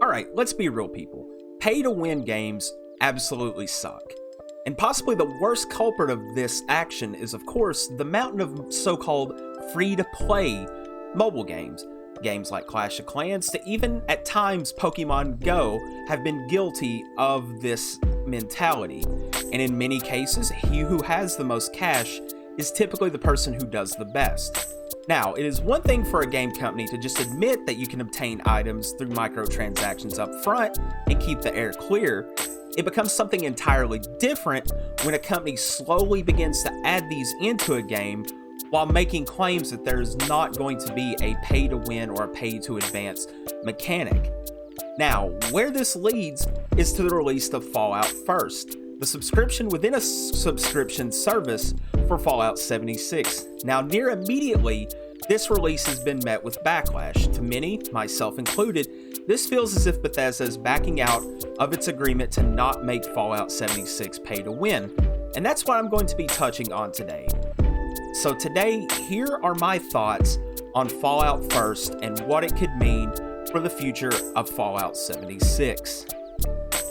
Alright, let's be real, people. Pay-to-win games absolutely suck. And possibly the worst culprit of this action is, of course, the mountain of so-called free-to-play mobile games. Games like Clash of Clans, to even at times Pokemon Go, have been guilty of this mentality. And in many cases, he who has the most cash is typically the person who does the best. Now, it is one thing for a game company to just admit that you can obtain items through microtransactions up front and keep the air clear. It becomes something entirely different when a company slowly begins to add these into a game while making claims that there's not going to be a pay-to-win or a pay-to-advance mechanic. Now, where this leads is to the release of Fallout First, the subscription within a subscription service for Fallout 76. Now, near immediately, this release has been met with backlash. To many, myself included, this feels as if Bethesda is backing out of its agreement to not make Fallout 76 pay to win. And that's what I'm going to be touching on today. So today, here are my thoughts on Fallout First and what it could mean for the future of Fallout 76.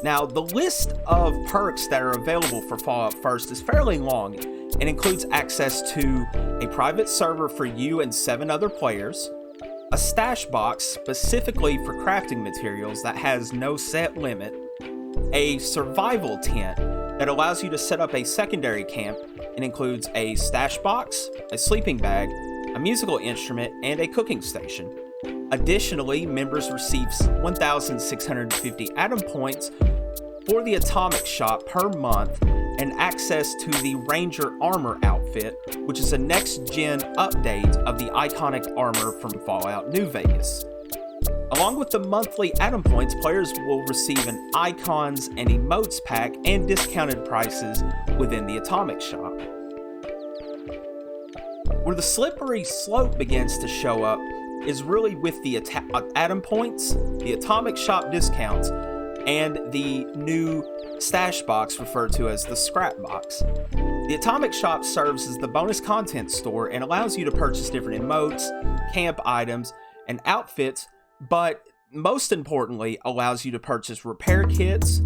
Now, the list of perks that are available for Fallout First is fairly long and includes access to a private server for you and 7 other players, a stash box specifically for crafting materials that has no set limit, a survival tent that allows you to set up a secondary camp and includes a stash box, a sleeping bag, a musical instrument, and a cooking station. Additionally, members receive 1,650 Atom Points for the Atomic Shop per month and access to the Ranger Armor outfit, which is a next-gen update of the iconic armor from Fallout New Vegas. Along with the monthly Atom Points, players will receive an Icons and Emotes pack and discounted prices within the Atomic Shop. Where the slippery slope begins to show up is really with the Atom Points, the Atomic Shop discounts, and the new stash box referred to as the Scrap Box. The Atomic Shop serves as the bonus content store and allows you to purchase different emotes, camp items, and outfits, but most importantly allows you to purchase repair kits,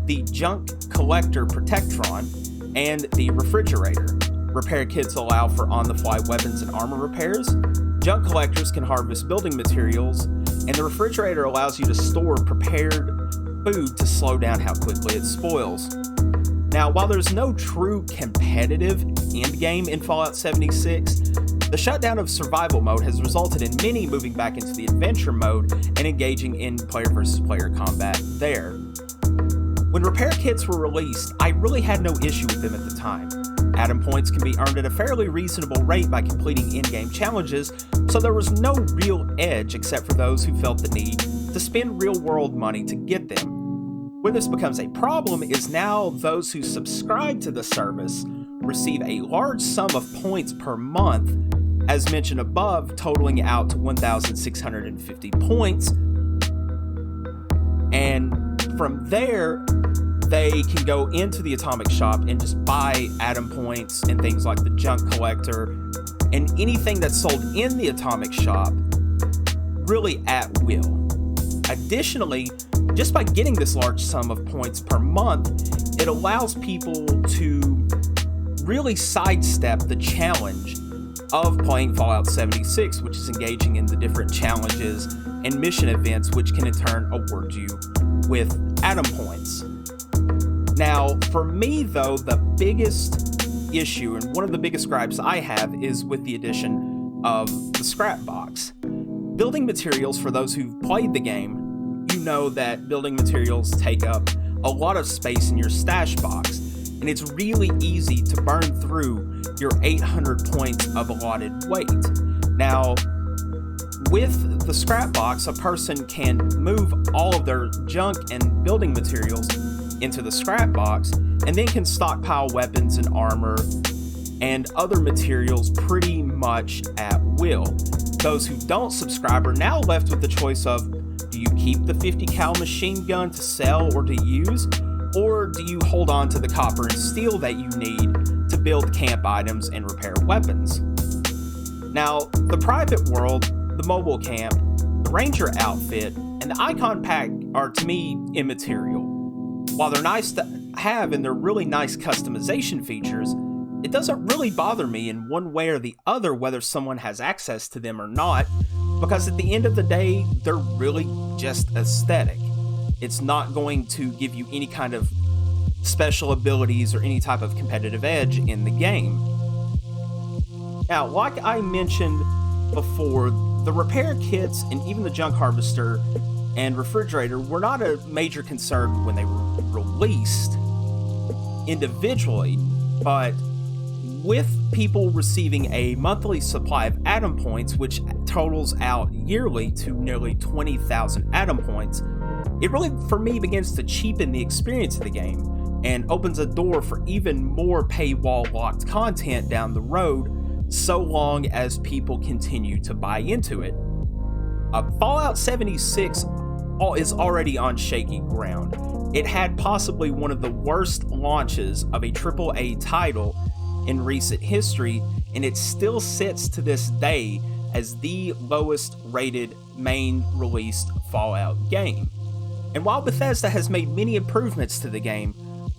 the Junk Collector Protectron, and the Refrigerator. Repair kits allow for on-the-fly weapons and armor repairs. Junk collectors can harvest building materials, and the refrigerator allows you to store prepared food to slow down how quickly it spoils. Now, while there's no true competitive endgame in Fallout 76, the shutdown of survival mode has resulted in many moving back into the adventure mode and engaging in player versus player combat there. When repair kits were released, I really had no issue with them at the time. Atom Points can be earned at a fairly reasonable rate by completing in-game challenges, so there was no real edge except for those who felt the need to spend real-world money to get them. Where this becomes a problem is now those who subscribe to the service receive a large sum of points per month, as mentioned above, totaling out to 1,650 points, and from there, they can go into the Atomic Shop and just buy Atom Points and things like the Junk Collector and anything that's sold in the Atomic Shop really at will. Additionally, just by getting this large sum of points per month, it allows people to really sidestep the challenge of playing Fallout 76, which is engaging in the different challenges and mission events, which can in turn award you with Atom Points. Now, for me though, the biggest issue and one of the biggest gripes I have is with the addition of the Scrap Box. Building materials, for those who've played the game, you know that building materials take up a lot of space in your stash box, and it's really easy to burn through your 800 points of allotted weight. Now, with the Scrap Box, a person can move all of their junk and building materials into the Scrap Box, and then can stockpile weapons and armor and other materials pretty much at will. Those who don't subscribe are now left with the choice of, do you keep the 50 cal machine gun to sell or to use, or do you hold on to the copper and steel that you need to build camp items and repair weapons? Now, the private world, the mobile camp, the ranger outfit, and And the icon pack are, to me, immaterial. While they're nice to have and they're really nice customization features, it doesn't really bother me in one way or the other whether someone has access to them or not, because at the end of the day, they're really just aesthetic. It's not going to give you any kind of special abilities or any type of competitive edge in the game. Now, like I mentioned before, the repair kits and even the junk harvester and refrigerator were not a major concern when they were released individually, but with people receiving a monthly supply of Atom Points, which totals out yearly to nearly 20,000 Atom Points, it really, for me, begins to cheapen the experience of the game and opens a door for even more paywall-locked content down the road, so long as people continue to buy into it. Fallout 76 is already on shaky ground. It had possibly one of the worst launches of a AAA title in recent history, and it still sits to this day as the lowest rated main released Fallout game. And while Bethesda has made many improvements to the game,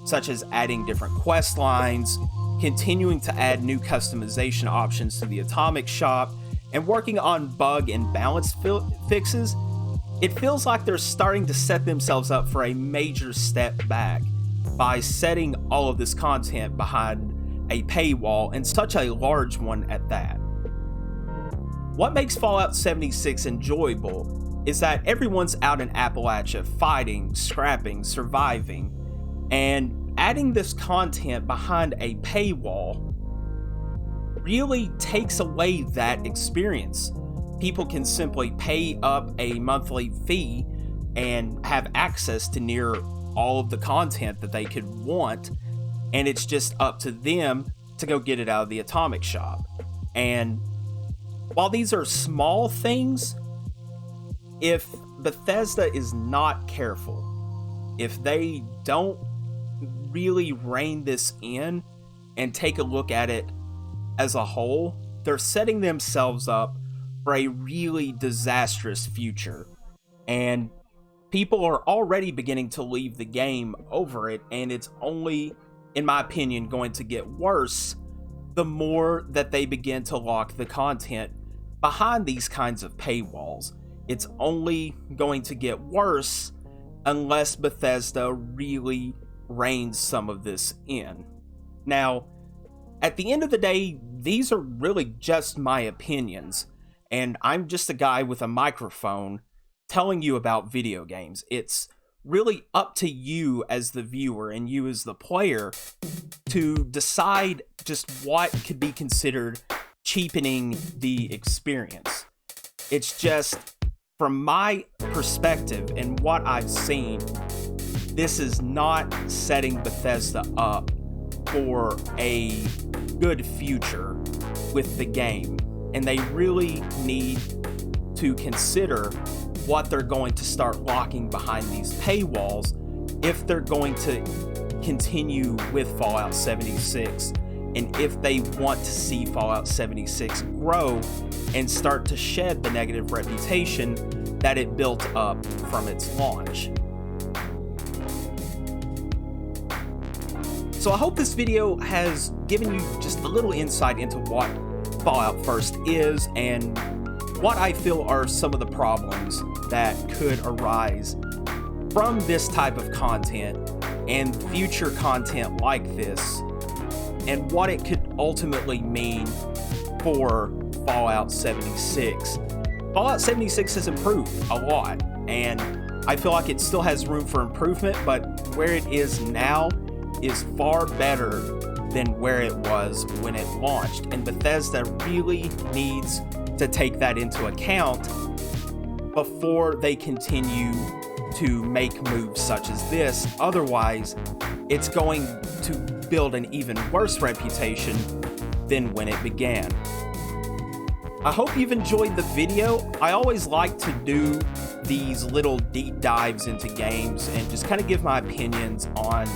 such as adding different quest lines, continuing to add new customization options to the Atomic Shop, and working on bug and balance fixes, it feels like they're starting to set themselves up for a major step back by setting all of this content behind a paywall, and such a large one at that. What makes Fallout 76 enjoyable is that everyone's out in Appalachia fighting, scrapping, surviving, and adding this content behind a paywall really takes away that experience. People can simply pay up a monthly fee and have access to near all of the content that they could want, and it's just up to them to go get it out of the Atomic Shop. And while these are small things, if Bethesda is not careful, if they don't really rein this in and take a look at it as a whole, they're setting themselves up for a really disastrous future. And people are already beginning to leave the game over it, and it's only, in my opinion, going to get worse the more that they begin to lock the content behind these kinds of paywalls. It's only going to get worse unless Bethesda really reins some of this in. Now, at the end of the day, these are really just my opinions, and I'm just a guy with a microphone telling you about video games. It's really up to you as the viewer and you as the player to decide just what could be considered cheapening the experience. It's just, from my perspective and what I've seen, this is not setting Bethesda up for a good future with the game, and they really need to consider what they're going to start locking behind these paywalls if they're going to continue with Fallout 76, and if they want to see Fallout 76 grow and start to shed the negative reputation that it built up from its launch. So I hope this video has given you just a little insight into what Fallout First is and what I feel are some of the problems that could arise from this type of content and future content like this, and what it could ultimately mean for Fallout 76. Fallout 76 has improved a lot, and I feel like it still has room for improvement, but where it is now is far better than where it was when it launched, and Bethesda really needs to take that into account before they continue to make moves such as this. Otherwise, it's going to build an even worse reputation than when it began. I hope you've enjoyed the video. I always like to do these little deep dives into games and just kind of give my opinions on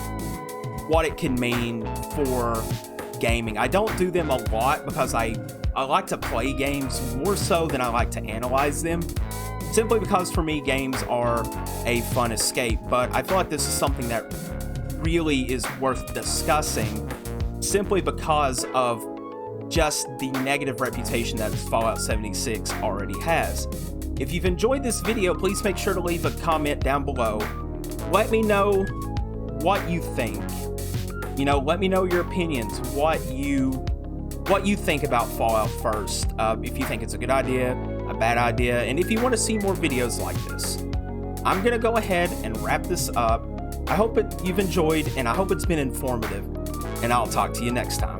what it can mean for gaming. I don't do them a lot because I like to play games more so than I like to analyze them. simply because for me, games are a fun escape. But I feel like this is something that really is worth discussing simply because of just the negative reputation that Fallout 76 already has. If you've enjoyed this video, please make sure to leave a comment down below. Let me know what you think. You know, let me know your opinions, what you think about Fallout first, if you think it's a good idea, a bad idea, and if you want to see more videos like this. I'm gonna go ahead and wrap this up. I hope you've enjoyed, and I hope it's been informative, and I'll talk to you next time.